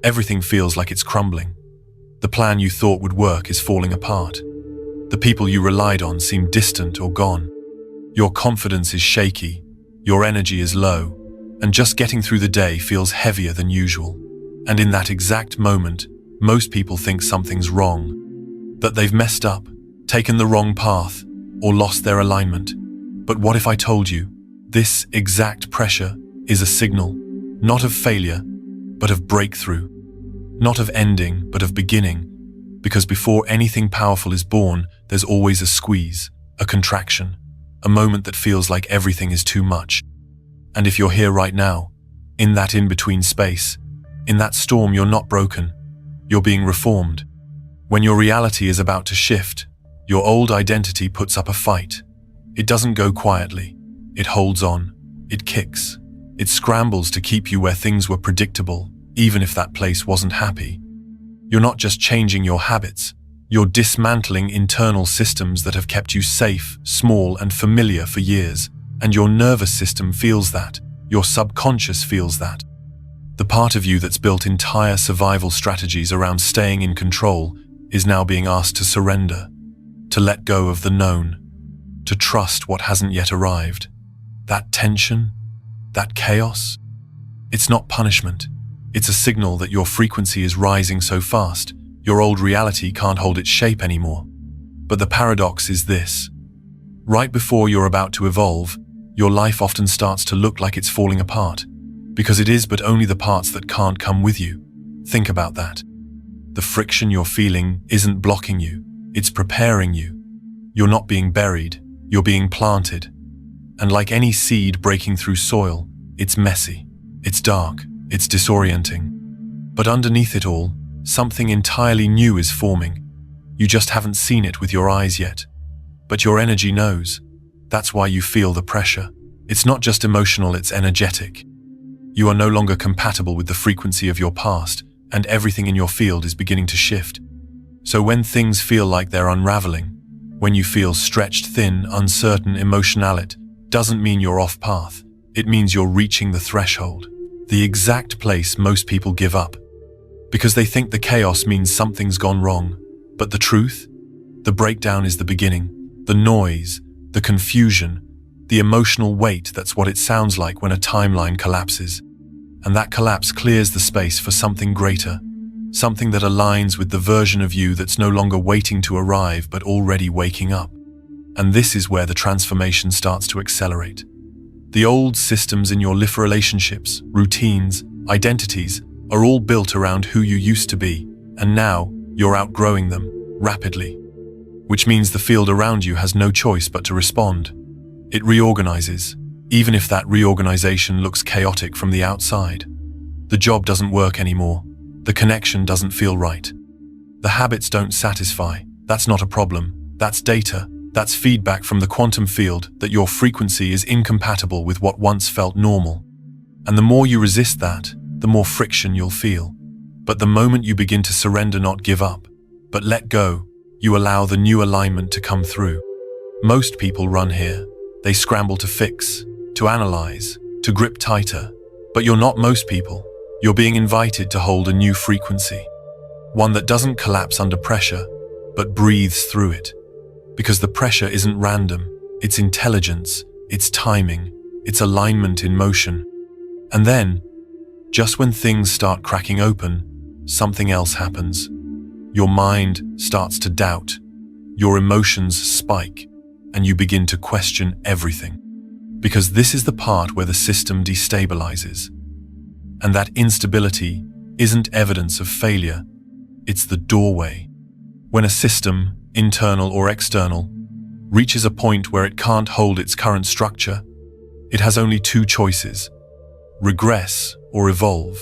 Everything feels like it's crumbling. The plan you thought would work is falling apart. The people you relied on seem distant or gone. Your confidence is shaky, your energy is low, and just getting through the day feels heavier than usual. And in that exact moment, most people think something's wrong, that they've messed up, taken the wrong path, or lost their alignment. But what if I told you, this exact pressure is a signal, not of failure, but of breakthrough, not of ending, but of beginning, because before anything powerful is born, there's always a squeeze, a contraction, a moment that feels like everything is too much. And if you're here right now, in that in-between space, in that storm, you're not broken, you're being reformed. When your reality is about to shift, your old identity puts up a fight. It doesn't go quietly. It holds on. It kicks. It scrambles to keep you where things were predictable, even if that place wasn't happy. You're not just changing your habits. You're dismantling internal systems that have kept you safe, small, and familiar for years. And your nervous system feels that. Your subconscious feels that. The part of you that's built entire survival strategies around staying in control is now being asked to surrender, to let go of the known, to trust what hasn't yet arrived. That tension, that chaos, it's not punishment. It's a signal that your frequency is rising so fast, your old reality can't hold its shape anymore. But the paradox is this. Right before you're about to evolve, your life often starts to look like it's falling apart, because it is, but only the parts that can't come with you. Think about that. The friction you're feeling isn't blocking you, it's preparing you. You're not being buried, you're being planted. And like any seed breaking through soil, it's messy, it's dark, it's disorienting. But underneath it all, something entirely new is forming. You just haven't seen it with your eyes yet. But your energy knows. That's why you feel the pressure. It's not just emotional, it's energetic. You are no longer compatible with the frequency of your past, and everything in your field is beginning to shift. So when things feel like they're unraveling, when you feel stretched thin, uncertain, emotional, it doesn't mean you're off path. It means you're reaching the threshold, the exact place most people give up, because they think the chaos means something's gone wrong. But the truth? The breakdown is the beginning. The noise, the confusion, the emotional weight, that's what it sounds like when a timeline collapses. And that collapse clears the space for something greater, something that aligns with the version of you that's no longer waiting to arrive but already waking up. And this is where the transformation starts to accelerate. The old systems in your life, relationships, routines, identities are all built around who you used to be, and now you're outgrowing them rapidly, which means the field around you has no choice but to respond. It reorganizes, even if that reorganization looks chaotic from the outside. The job doesn't work anymore. The connection doesn't feel right. The habits don't satisfy. That's not a problem. That's data. That's feedback from the quantum field that your frequency is incompatible with what once felt normal. And the more you resist that, the more friction you'll feel. But the moment you begin to surrender, not give up, but let go, you allow the new alignment to come through. Most people run here. They scramble to fix, to analyze, to grip tighter. But you're not most people. You're being invited to hold a new frequency. One that doesn't collapse under pressure, but breathes through it. Because the pressure isn't random. It's intelligence, it's timing, it's alignment in motion. And then, just when things start cracking open, something else happens. Your mind starts to doubt. Your emotions spike, and you begin to question everything. Because this is the part where the system destabilizes. And that instability isn't evidence of failure, it's the doorway. When a system, internal or external, reaches a point where it can't hold its current structure, it has only two choices: regress or evolve.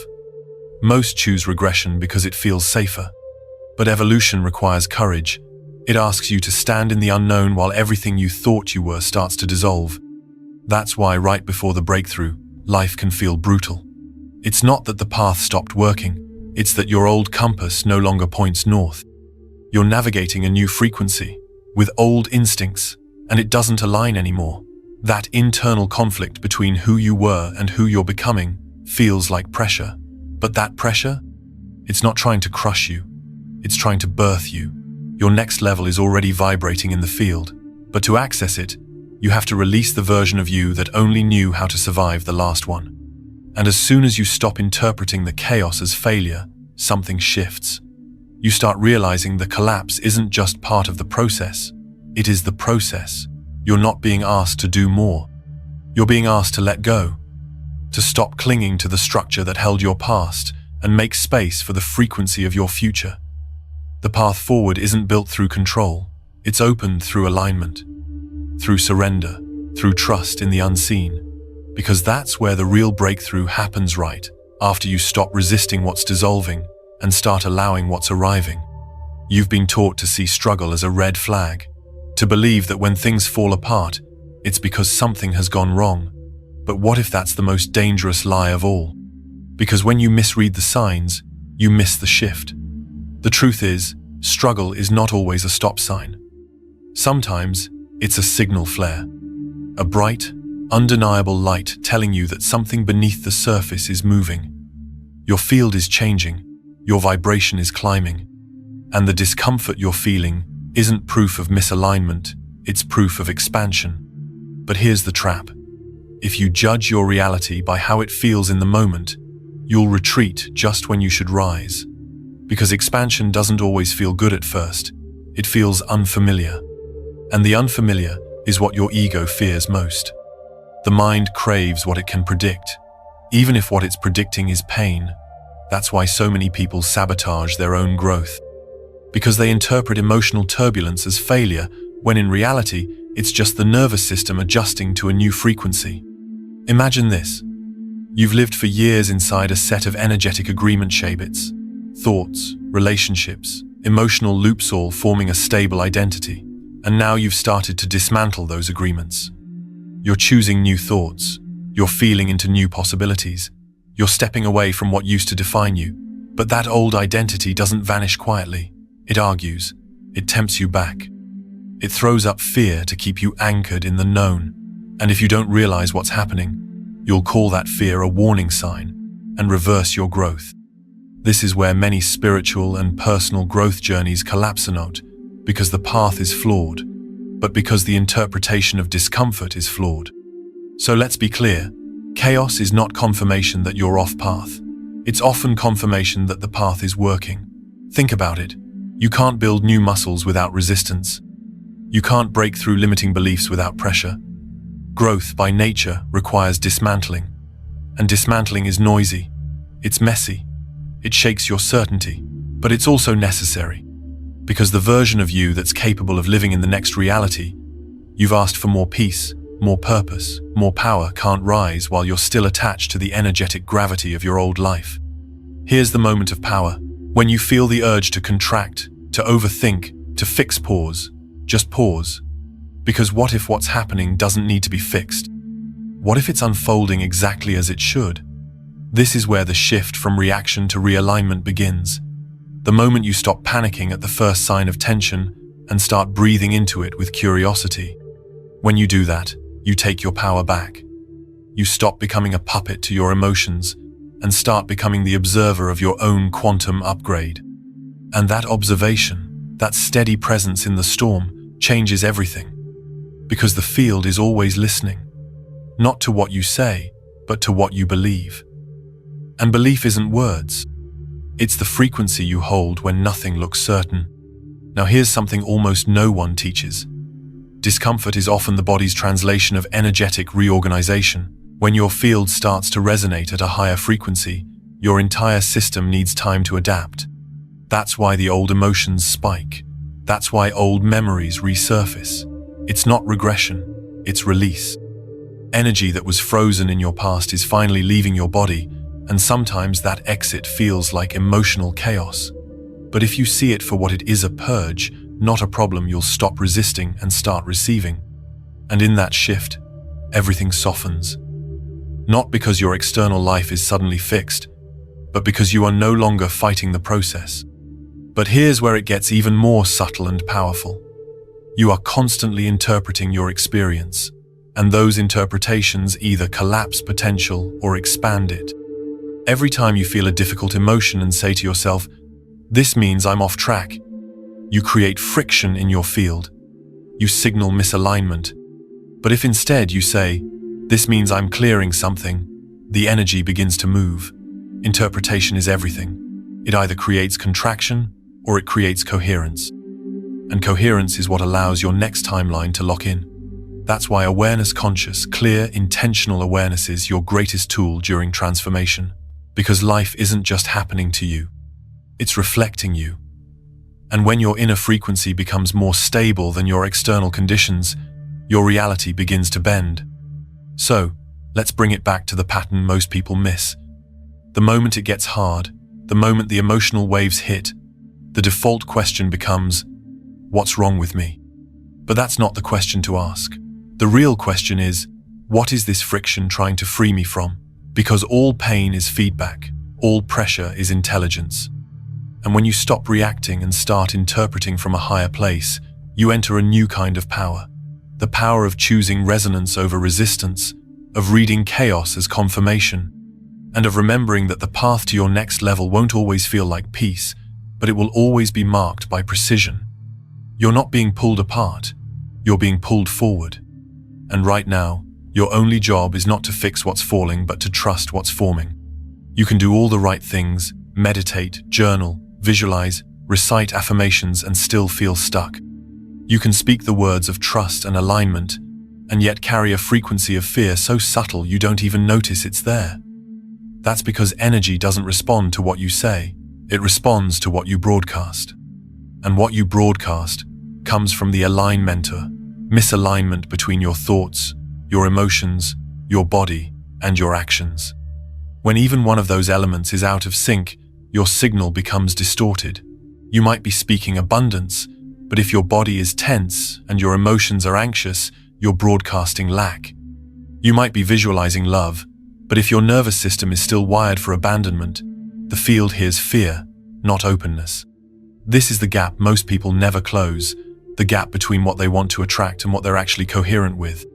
Most choose regression because it feels safer. But evolution requires courage. It asks you to stand in the unknown while everything you thought you were starts to dissolve. That's why right before the breakthrough, life can feel brutal. It's not that the path stopped working, it's that your old compass no longer points north. You're navigating a new frequency, with old instincts, and it doesn't align anymore. That internal conflict between who you were and who you're becoming feels like pressure. But that pressure? It's not trying to crush you. It's trying to birth you. Your next level is already vibrating in the field, but to access it, you have to release the version of you that only knew how to survive the last one. And as soon as you stop interpreting the chaos as failure, something shifts. You start realizing the collapse isn't just part of the process, it is the process. You're not being asked to do more. You're being asked to let go, to stop clinging to the structure that held your past and make space for the frequency of your future. The path forward isn't built through control, it's opened through alignment, through surrender, through trust in the unseen, because that's where the real breakthrough happens, right after you stop resisting what's dissolving and start allowing what's arriving. You've been taught to see struggle as a red flag, to believe that when things fall apart, it's because something has gone wrong. But what if that's the most dangerous lie of all? Because when you misread the signs, you miss the shift. The truth is, struggle is not always a stop sign. Sometimes, it's a signal flare. A bright, undeniable light telling you that something beneath the surface is moving. Your field is changing, your vibration is climbing, and the discomfort you're feeling isn't proof of misalignment, it's proof of expansion. But here's the trap. If you judge your reality by how it feels in the moment, you'll retreat just when you should rise. Because expansion doesn't always feel good at first, it feels unfamiliar. And the unfamiliar is what your ego fears most. The mind craves what it can predict, even if what it's predicting is pain. That's why so many people sabotage their own growth. Because they interpret emotional turbulence as failure, when in reality, it's just the nervous system adjusting to a new frequency. Imagine this. You've lived for years inside a set of energetic agreement habits, thoughts, relationships, emotional loops, all forming a stable identity. And now you've started to dismantle those agreements. You're choosing new thoughts. You're feeling into new possibilities. You're stepping away from what used to define you. But that old identity doesn't vanish quietly. It argues. It tempts you back. It throws up fear to keep you anchored in the known. And if you don't realize what's happening, you'll call that fear a warning sign and reverse your growth. This is where many spiritual and personal growth journeys collapse, not because the path is flawed, but because the interpretation of discomfort is flawed. So let's be clear, chaos is not confirmation that you're off path. It's often confirmation that the path is working. Think about it. You can't build new muscles without resistance. You can't break through limiting beliefs without pressure. Growth, by nature, requires dismantling. And dismantling is noisy. It's messy. It shakes your certainty. But it's also necessary. Because the version of you that's capable of living in the next reality, you've asked for more peace, more purpose, more power, can't rise while you're still attached to the energetic gravity of your old life. Here's the moment of power. When you feel the urge to contract, to overthink, to fix, pause. Just pause. Because what if what's happening doesn't need to be fixed? What if it's unfolding exactly as it should? This is where the shift from reaction to realignment begins. The moment you stop panicking at the first sign of tension and start breathing into it with curiosity. When you do that, you take your power back. You stop becoming a puppet to your emotions and start becoming the observer of your own quantum upgrade. And that observation, that steady presence in the storm, changes everything. Because the field is always listening, not to what you say, but to what you believe. And belief isn't words. It's the frequency you hold when nothing looks certain. Now here's something almost no one teaches. Discomfort is often the body's translation of energetic reorganization. When your field starts to resonate at a higher frequency, your entire system needs time to adapt. That's why the old emotions spike. That's why old memories resurface. It's not regression, it's release. Energy that was frozen in your past is finally leaving your body, and sometimes that exit feels like emotional chaos. But if you see it for what it is, a purge, not a problem, you'll stop resisting and start receiving. And in that shift, everything softens. Not because your external life is suddenly fixed, but because you are no longer fighting the process. But here's where it gets even more subtle and powerful. You are constantly interpreting your experience, and those interpretations either collapse potential or expand it. Every time you feel a difficult emotion and say to yourself, "This means I'm off track," you create friction in your field. You signal misalignment. But if instead you say, "This means I'm clearing something," the energy begins to move. Interpretation is everything. It either creates contraction or it creates coherence. And coherence is what allows your next timeline to lock in. That's why awareness-conscious, clear, intentional awareness is your greatest tool during transformation. Because life isn't just happening to you. It's reflecting you. And when your inner frequency becomes more stable than your external conditions, your reality begins to bend. So, let's bring it back to the pattern most people miss. The moment it gets hard, the moment the emotional waves hit, the default question becomes, "What's wrong with me?" But that's not the question to ask. The real question is, what is this friction trying to free me from? Because all pain is feedback, all pressure is intelligence. And when you stop reacting and start interpreting from a higher place, you enter a new kind of power. The power of choosing resonance over resistance, of reading chaos as confirmation, and of remembering that the path to your next level won't always feel like peace, but it will always be marked by precision. You're not being pulled apart, you're being pulled forward. And right now, your only job is not to fix what's falling, but to trust what's forming. You can do all the right things, meditate, journal, visualize, recite affirmations, and still feel stuck. You can speak the words of trust and alignment, and yet carry a frequency of fear so subtle you don't even notice it's there. That's because energy doesn't respond to what you say, it responds to what you broadcast. And what you broadcast comes from the alignment or misalignment between your thoughts, your emotions, your body, and your actions. When even one of those elements is out of sync, your signal becomes distorted. You might be speaking abundance, but if your body is tense and your emotions are anxious, you're broadcasting lack. You might be visualizing love, but if your nervous system is still wired for abandonment, the field hears fear, not openness. This is the gap most people never close, the gap between what they want to attract and what they're actually coherent with.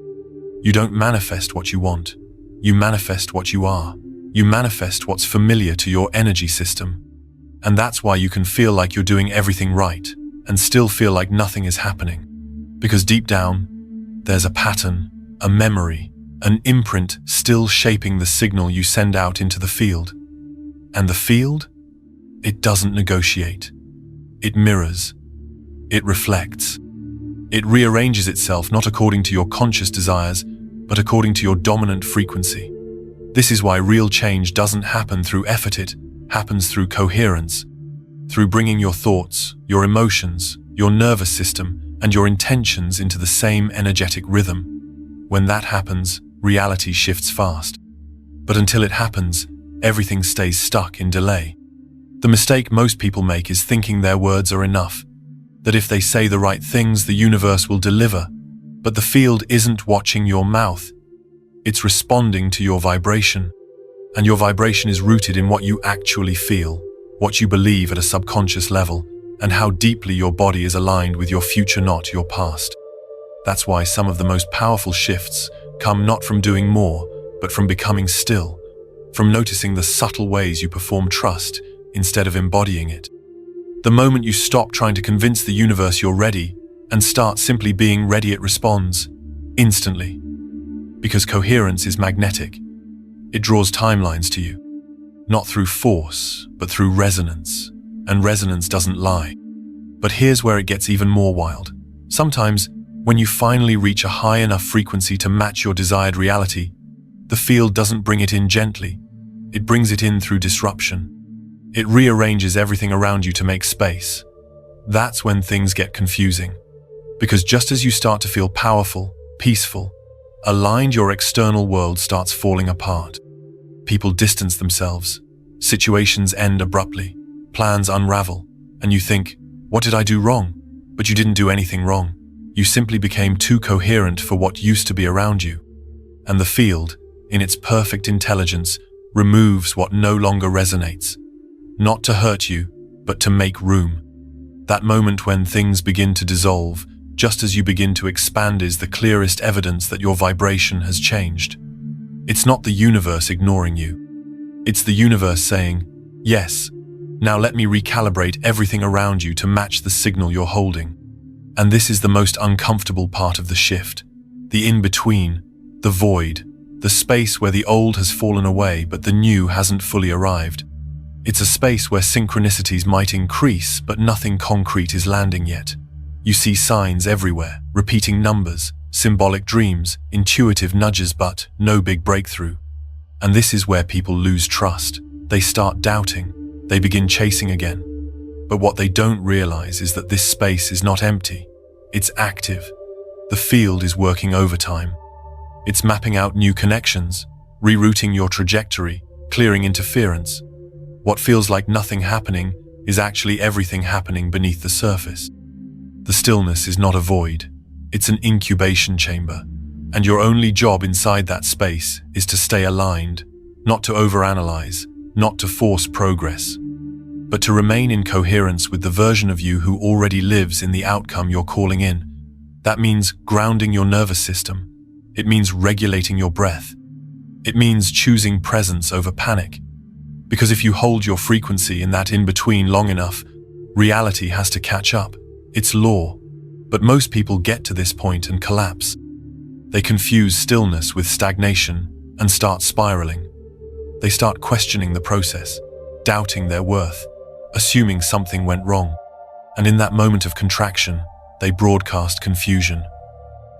You don't manifest what you want. You manifest what you are. You manifest what's familiar to your energy system. And that's why you can feel like you're doing everything right and still feel like nothing is happening. Because deep down, there's a pattern, a memory, an imprint still shaping the signal you send out into the field. And the field? It doesn't negotiate. It mirrors. It reflects. It rearranges itself not according to your conscious desires, but according to your dominant frequency. This is why real change doesn't happen through effort, it happens through coherence. Through bringing your thoughts, your emotions, your nervous system, and your intentions into the same energetic rhythm. When that happens, reality shifts fast. But until it happens, everything stays stuck in delay. The mistake most people make is thinking their words are enough, that if they say the right things, the universe will deliver. But the field isn't watching your mouth. It's responding to your vibration. And your vibration is rooted in what you actually feel, what you believe at a subconscious level, and how deeply your body is aligned with your future, not your past. That's why some of the most powerful shifts come not from doing more, but from becoming still, from noticing the subtle ways you perform trust instead of embodying it. The moment you stop trying to convince the universe you're ready and start simply being ready, it responds instantly. Because coherence is magnetic. It draws timelines to you, not through force, but through resonance. And resonance doesn't lie. But here's where it gets even more wild. Sometimes, when you finally reach a high enough frequency to match your desired reality, the field doesn't bring it in gently. It brings it in through disruption. It rearranges everything around you to make space. That's when things get confusing. Because just as you start to feel powerful, peaceful, aligned, your external world starts falling apart. People distance themselves. Situations end abruptly. Plans unravel. And you think, what did I do wrong? But you didn't do anything wrong. You simply became too coherent for what used to be around you. And the field, in its perfect intelligence, removes what no longer resonates. Not to hurt you, but to make room. That moment when things begin to dissolve, just as you begin to expand, is the clearest evidence that your vibration has changed. It's not the universe ignoring you. It's the universe saying, yes, now let me recalibrate everything around you to match the signal you're holding. And this is the most uncomfortable part of the shift. The in-between, the void, the space where the old has fallen away but the new hasn't fully arrived. It's a space where synchronicities might increase but nothing concrete is landing yet. You see signs everywhere, repeating numbers, symbolic dreams, intuitive nudges but no big breakthrough. And this is where people lose trust. They start doubting. They begin chasing again. But what they don't realize is that this space is not empty. It's active. The field is working overtime. It's mapping out new connections, rerouting your trajectory, clearing interference. What feels like nothing happening is actually everything happening beneath the surface. The stillness is not a void. It's an incubation chamber. And your only job inside that space is to stay aligned, not to overanalyze, not to force progress, but to remain in coherence with the version of you who already lives in the outcome you're calling in. That means grounding your nervous system. It means regulating your breath. It means choosing presence over panic. Because if you hold your frequency in that in-between long enough, reality has to catch up. It's law. But most people get to this point and collapse. They confuse stillness with stagnation and start spiraling. They start questioning the process, doubting their worth, assuming something went wrong. And in that moment of contraction, they broadcast confusion.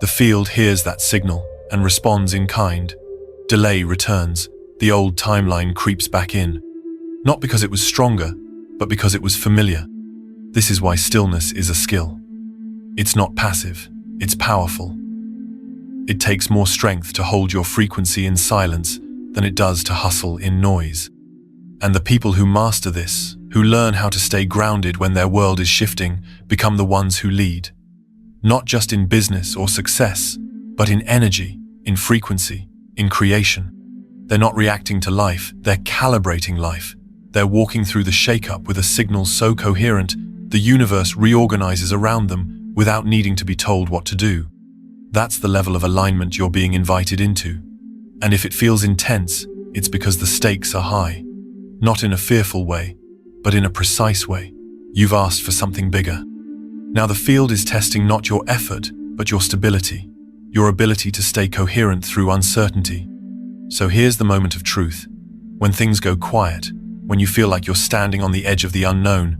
The field hears that signal and responds in kind. Delay returns. The old timeline creeps back in. Not because it was stronger, but because it was familiar. This is why stillness is a skill. It's not passive, it's powerful. It takes more strength to hold your frequency in silence than it does to hustle in noise. And the people who master this, who learn how to stay grounded when their world is shifting, become the ones who lead. Not just in business or success, but in energy, in frequency, in creation. They're not reacting to life, they're calibrating life. They're walking through the shake-up with a signal so coherent, the universe reorganizes around them without needing to be told what to do. That's the level of alignment you're being invited into. And if it feels intense, it's because the stakes are high. Not in a fearful way, but in a precise way. You've asked for something bigger. Now the field is testing not your effort, but your stability, your ability to stay coherent through uncertainty. So here's the moment of truth. When things go quiet, when you feel like you're standing on the edge of the unknown,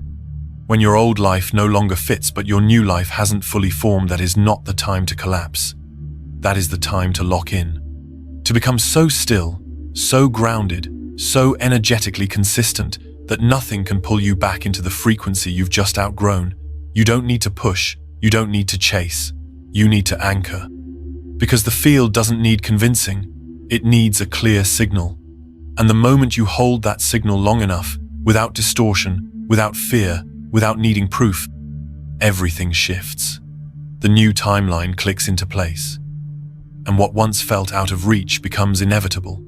when your old life no longer fits but your new life hasn't fully formed, that is not the time to collapse. That is the time to lock in. To become so still, so grounded, so energetically consistent that nothing can pull you back into the frequency you've just outgrown. You don't need to push, you don't need to chase, you need to anchor. Because the field doesn't need convincing, it needs a clear signal. And the moment you hold that signal long enough, without distortion, without fear, without needing proof, everything shifts. The new timeline clicks into place. And what once felt out of reach becomes inevitable.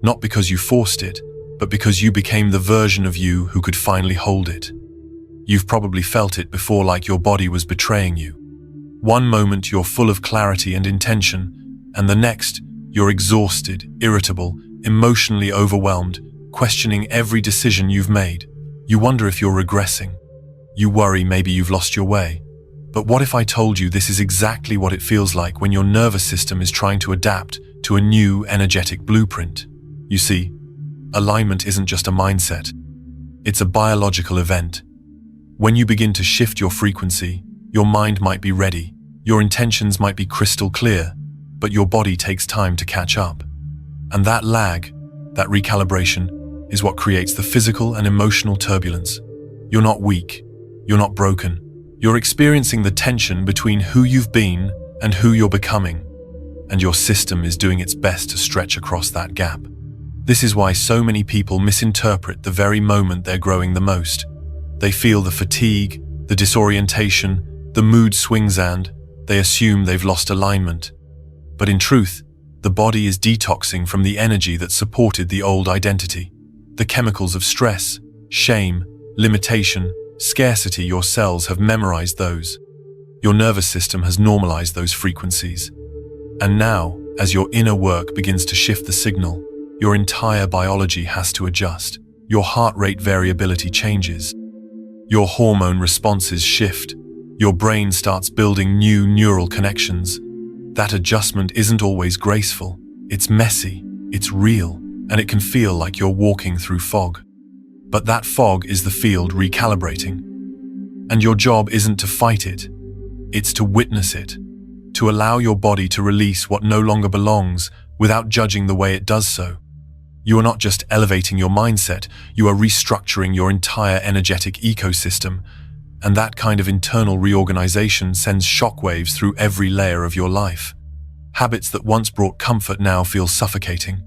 Not because you forced it, but because you became the version of you who could finally hold it. You've probably felt it before, like your body was betraying you. One moment you're full of clarity and intention, and the next you're exhausted, irritable, emotionally overwhelmed, questioning every decision you've made. You wonder if you're regressing. You worry maybe you've lost your way. But what if I told you this is exactly what it feels like when your nervous system is trying to adapt to a new energetic blueprint? You see, alignment isn't just a mindset. It's a biological event. When you begin to shift your frequency, your mind might be ready, your intentions might be crystal clear, but your body takes time to catch up. And that lag, that recalibration, is what creates the physical and emotional turbulence. You're not weak. You're not broken. You're experiencing the tension between who you've been and who you're becoming. And your system is doing its best to stretch across that gap. This is why so many people misinterpret the very moment they're growing the most. They feel the fatigue, the disorientation, the mood swings, and they assume they've lost alignment. But in truth, the body is detoxing from the energy that supported the old identity. The chemicals of stress, shame, limitation, scarcity, your cells have memorized those. Your nervous system has normalized those frequencies. And now, as your inner work begins to shift the signal, your entire biology has to adjust. Your heart rate variability changes. Your hormone responses shift. Your brain starts building new neural connections. That adjustment isn't always graceful. It's messy, it's real, and it can feel like you're walking through fog. But that fog is the field recalibrating. And your job isn't to fight it. It's to witness it, to allow your body to release what no longer belongs without judging the way it does so. You are not just elevating your mindset, you are restructuring your entire energetic ecosystem, and that kind of internal reorganization sends shockwaves through every layer of your life. Habits that once brought comfort now feel suffocating.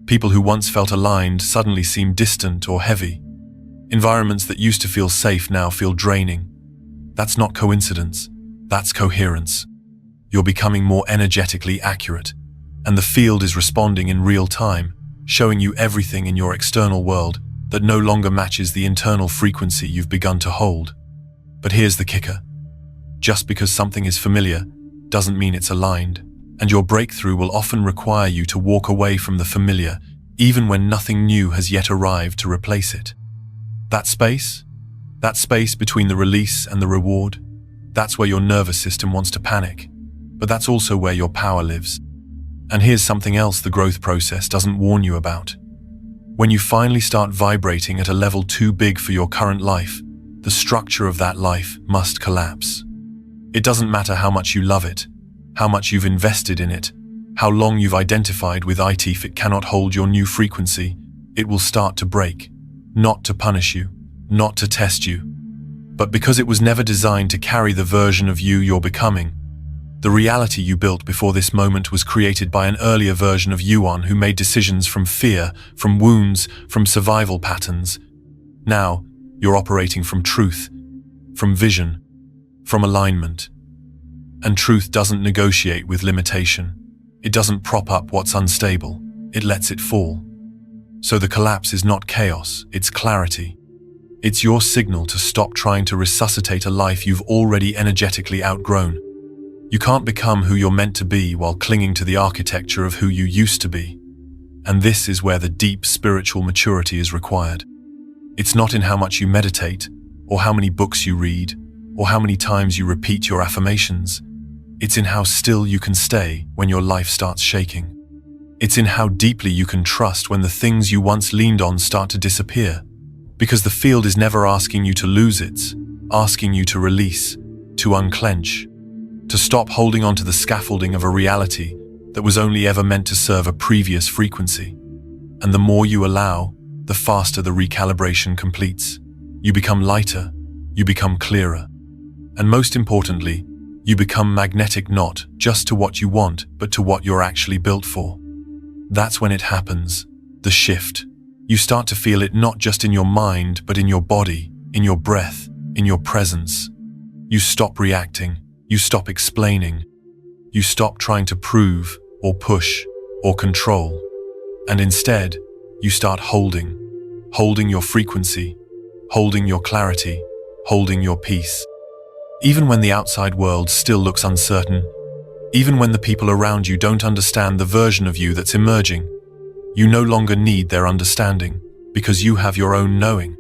People who once felt aligned suddenly seem distant or heavy. Environments that used to feel safe now feel draining. That's not coincidence, that's coherence. You're becoming more energetically accurate, and the field is responding in real time, showing you everything in your external world that no longer matches the internal frequency you've begun to hold. But here's the kicker. Just because something is familiar doesn't mean it's aligned, and your breakthrough will often require you to walk away from the familiar, even when nothing new has yet arrived to replace it. That space between the release and the reward, that's where your nervous system wants to panic, but that's also where your power lives. And here's something else the growth process doesn't warn you about. When you finally start vibrating at a level too big for your current life, the structure of that life must collapse. It doesn't matter how much you love it, how much you've invested in it, how long you've identified with it. If it cannot hold your new frequency, it will start to break, not to punish you, not to test you, but because it was never designed to carry the version of you you're becoming. The reality you built before this moment was created by an earlier version of you who made decisions from fear, from wounds, from survival patterns. Now, you're operating from truth, from vision, from alignment. And truth doesn't negotiate with limitation. It doesn't prop up what's unstable. It lets it fall. So the collapse is not chaos, it's clarity. It's your signal to stop trying to resuscitate a life you've already energetically outgrown. You can't become who you're meant to be while clinging to the architecture of who you used to be. And this is where the deep spiritual maturity is required. It's not in how much you meditate, or how many books you read, or how many times you repeat your affirmations. It's in how still you can stay when your life starts shaking. It's in how deeply you can trust when the things you once leaned on start to disappear. Because the field is never asking you to lose it, asking you to release, to unclench, to stop holding on to the scaffolding of a reality that was only ever meant to serve a previous frequency. And the more you allow, the faster the recalibration completes. You become lighter, you become clearer, and most importantly, you become magnetic not just to what you want, but to what you're actually built for. That's when it happens, the shift. You start to feel it not just in your mind, but in your body, in your breath, in your presence. You stop reacting. You stop explaining. You stop trying to prove, or push, or control. And instead, you start holding your frequency, holding your clarity, holding your peace. Even when the outside world still looks uncertain, even when the people around you don't understand the version of you that's emerging, you no longer need their understanding, because you have your own knowing.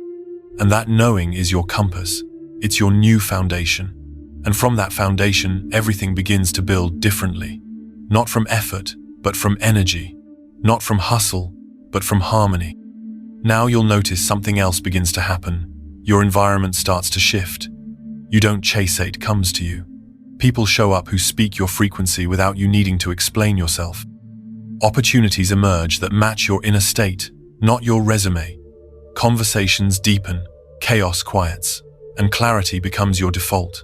And that knowing is your compass. It's your new foundation. And from that foundation, everything begins to build differently. Not from effort, but from energy. Not from hustle, but from harmony. Now you'll notice something else begins to happen. Your environment starts to shift. You don't chase it, it comes to you. People show up who speak your frequency without you needing to explain yourself. Opportunities emerge that match your inner state, not your resume. Conversations deepen, chaos quiets, and clarity becomes your default.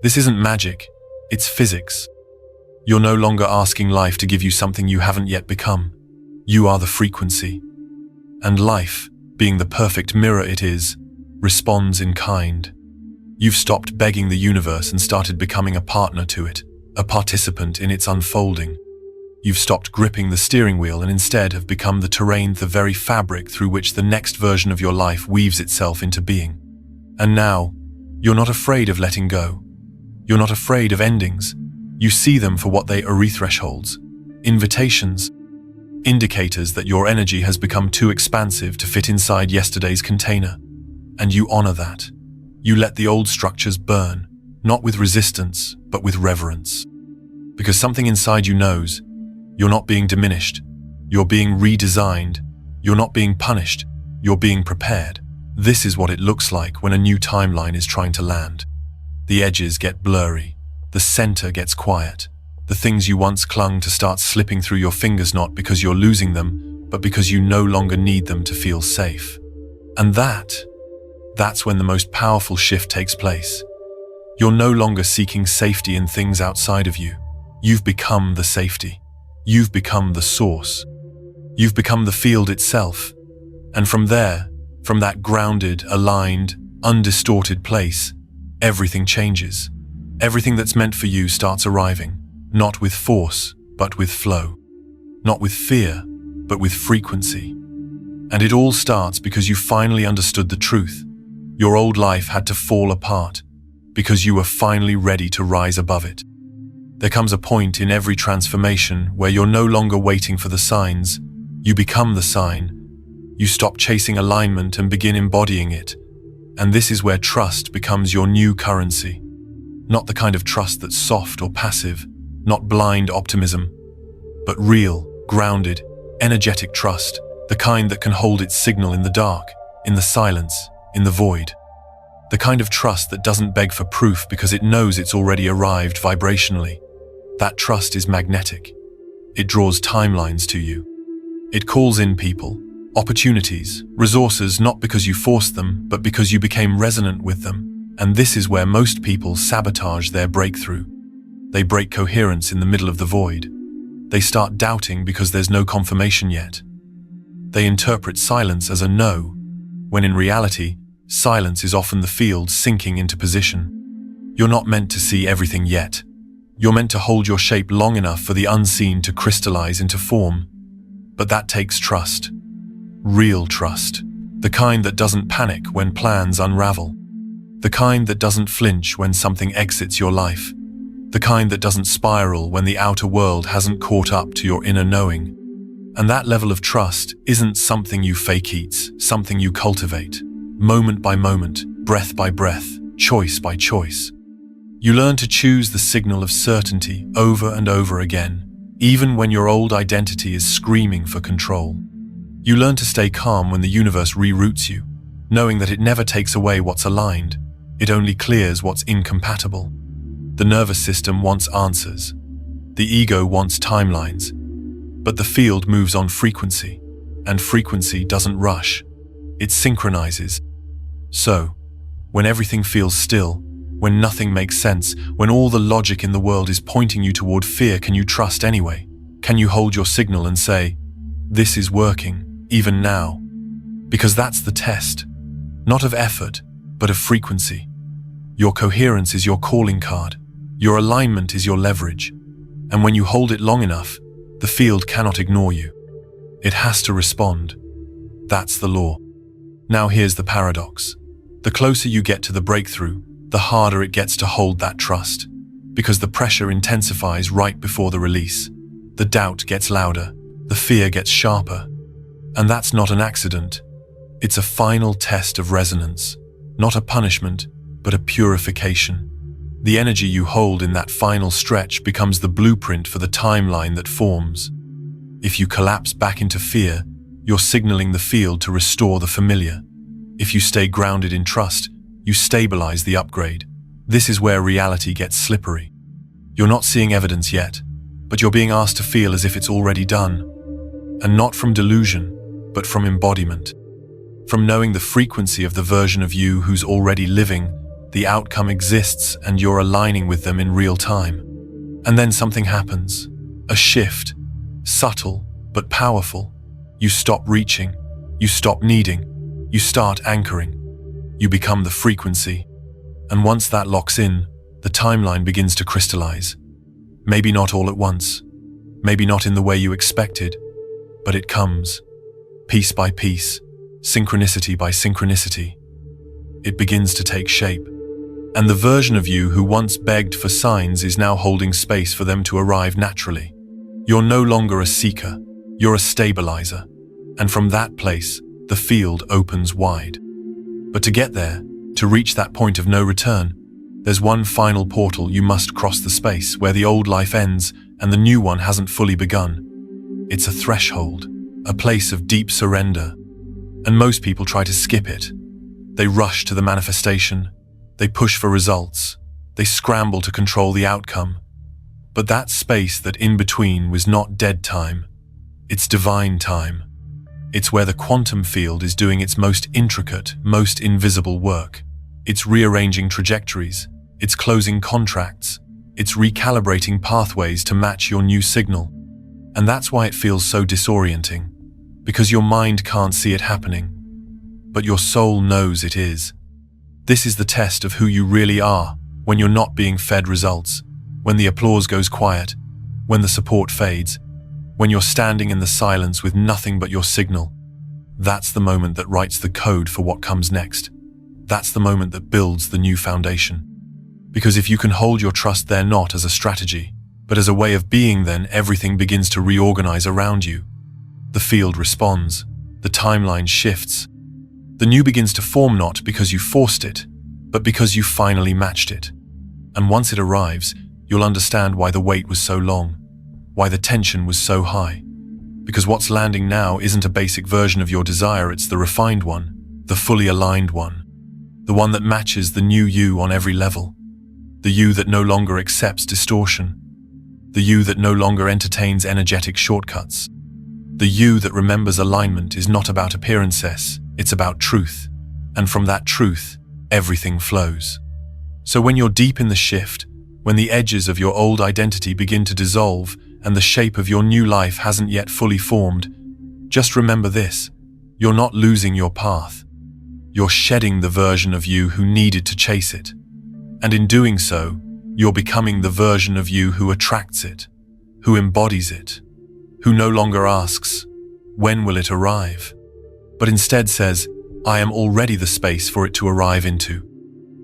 This isn't magic, it's physics. You're no longer asking life to give you something you haven't yet become. You are the frequency. And life, being the perfect mirror it is, responds in kind. You've stopped begging the universe and started becoming a partner to it, a participant in its unfolding. You've stopped gripping the steering wheel and instead have become the terrain, the very fabric through which the next version of your life weaves itself into being. And now, you're not afraid of letting go. You're not afraid of endings. You see them for what they are, thresholds, invitations. indicators that your energy has become too expansive to fit inside yesterday's container. And you honor that. You let the old structures burn, not with resistance, but with reverence. Because something inside you knows, you're not being diminished, you're being redesigned, you're not being punished, you're being prepared. This is what it looks like when a new timeline is trying to land. The edges get blurry, the center gets quiet. The things you once clung to start slipping through your fingers, not because you're losing them, but because you no longer need them to feel safe. And that's when the most powerful shift takes place. You're no longer seeking safety in things outside of you. You've become the safety. You've become the source. You've become the field itself. And from there, from that grounded, aligned, undistorted place, everything changes. Everything that's meant for you starts arriving, not with force, but with flow. Not with fear, but with frequency. And it all starts because you finally understood the truth. Your old life had to fall apart, because you were finally ready to rise above it. There comes a point in every transformation where you're no longer waiting for the signs. You become the sign. You stop chasing alignment and begin embodying it. And this is where trust becomes your new currency. Not the kind of trust that's soft or passive, not blind optimism, but real, grounded, energetic trust, the kind that can hold its signal in the dark, in the silence, in the void. The kind of trust that doesn't beg for proof because it knows it's already arrived vibrationally. That trust is magnetic. It draws timelines to you. It calls in people, opportunities, resources, not because you forced them, but because you became resonant with them. And this is where most people sabotage their breakthrough. They break coherence in the middle of the void. They start doubting because there's no confirmation yet. They interpret silence as a no, when in reality, silence is often the field sinking into position. You're not meant to see everything yet. You're meant to hold your shape long enough for the unseen to crystallize into form. But that takes trust. Real trust. The kind that doesn't panic when plans unravel. The kind that doesn't flinch when something exits your life. The kind that doesn't spiral when the outer world hasn't caught up to your inner knowing. And that level of trust isn't something you fake, it's something you cultivate. Moment by moment, breath by breath, choice by choice. You learn to choose the signal of certainty over and over again, even when your old identity is screaming for control. You learn to stay calm when the universe reroutes you, knowing that it never takes away what's aligned, it only clears what's incompatible. The nervous system wants answers. The ego wants timelines. But the field moves on frequency, and frequency doesn't rush. It synchronizes. So, when everything feels still, when nothing makes sense, when all the logic in the world is pointing you toward fear, can you trust anyway? Can you hold your signal and say, "This is working, even now"? Because that's the test, not of effort, but of frequency. Your coherence is your calling card. Your alignment is your leverage. And when you hold it long enough, the field cannot ignore you. It has to respond. That's the law. Now here's the paradox. The closer you get to the breakthrough, the harder it gets to hold that trust, because the pressure intensifies right before the release. The doubt gets louder, the fear gets sharper. And that's not an accident. It's a final test of resonance, not a punishment, but a purification. The energy you hold in that final stretch becomes the blueprint for the timeline that forms. If you collapse back into fear, you're signaling the field to restore the familiar. If you stay grounded in trust, you stabilize the upgrade. This is where reality gets slippery. You're not seeing evidence yet, but you're being asked to feel as if it's already done. And not from delusion, but from embodiment. From knowing the frequency of the version of you who's already living, the outcome exists and you're aligning with them in real time. And then something happens. A shift. Subtle, but powerful. You stop reaching. You stop needing. You start anchoring. You become the frequency. And once that locks in, the timeline begins to crystallize. Maybe not all at once. Maybe not in the way you expected. But it comes. Piece by piece. Synchronicity by synchronicity. It begins to take shape. And the version of you who once begged for signs is now holding space for them to arrive naturally. You're no longer a seeker. You're a stabilizer, and from that place, the field opens wide. But to get there, to reach that point of no return, there's one final portal you must cross, the space where the old life ends and the new one hasn't fully begun. It's a threshold, a place of deep surrender, and most people try to skip it. They rush to the manifestation, they push for results, they scramble to control the outcome. But that space that in between was not dead time, it's divine time. It's where the quantum field is doing its most intricate, most invisible work. It's rearranging trajectories, it's closing contracts, it's recalibrating pathways to match your new signal. And that's why it feels so disorienting, because your mind can't see it happening, but your soul knows it is. This is the test of who you really are when you're not being fed results, when the applause goes quiet, when the support fades, when you're standing in the silence with nothing but your signal. That's the moment that writes the code for what comes next. That's the moment that builds the new foundation. Because if you can hold your trust there not as a strategy, but as a way of being, then everything begins to reorganize around you. The field responds, the timeline shifts. The new begins to form not because you forced it, but because you finally matched it. And once it arrives, you'll understand why the wait was so long, why the tension was so high. Because what's landing now isn't a basic version of your desire, it's the refined one, the fully aligned one, the one that matches the new you on every level, the you that no longer accepts distortion, the you that no longer entertains energetic shortcuts, the you that remembers alignment is not about appearances, it's about truth, and from that truth, everything flows. So when you're deep in the shift, when the edges of your old identity begin to dissolve and the shape of your new life hasn't yet fully formed, just remember this: you're not losing your path. You're shedding the version of you who needed to chase it. And in doing so, you're becoming the version of you who attracts it, who embodies it, who no longer asks, "When will it arrive?" but instead says, "I am already the space for it to arrive into."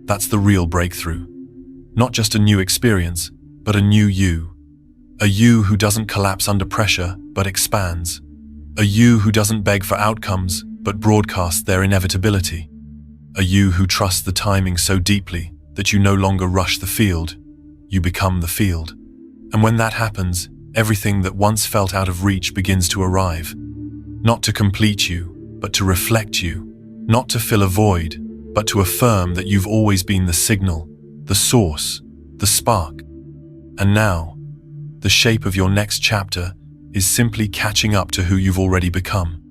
That's the real breakthrough. Not just a new experience, but a new you. A you who doesn't collapse under pressure, but expands. A you who doesn't beg for outcomes, but broadcasts their inevitability. A you who trusts the timing so deeply that you no longer rush the field, you become the field. And when that happens, everything that once felt out of reach begins to arrive. Not to complete you, but to reflect you. Not to fill a void, but to affirm that you've always been the signal, the source, the spark. And now, the shape of your next chapter is simply catching up to who you've already become.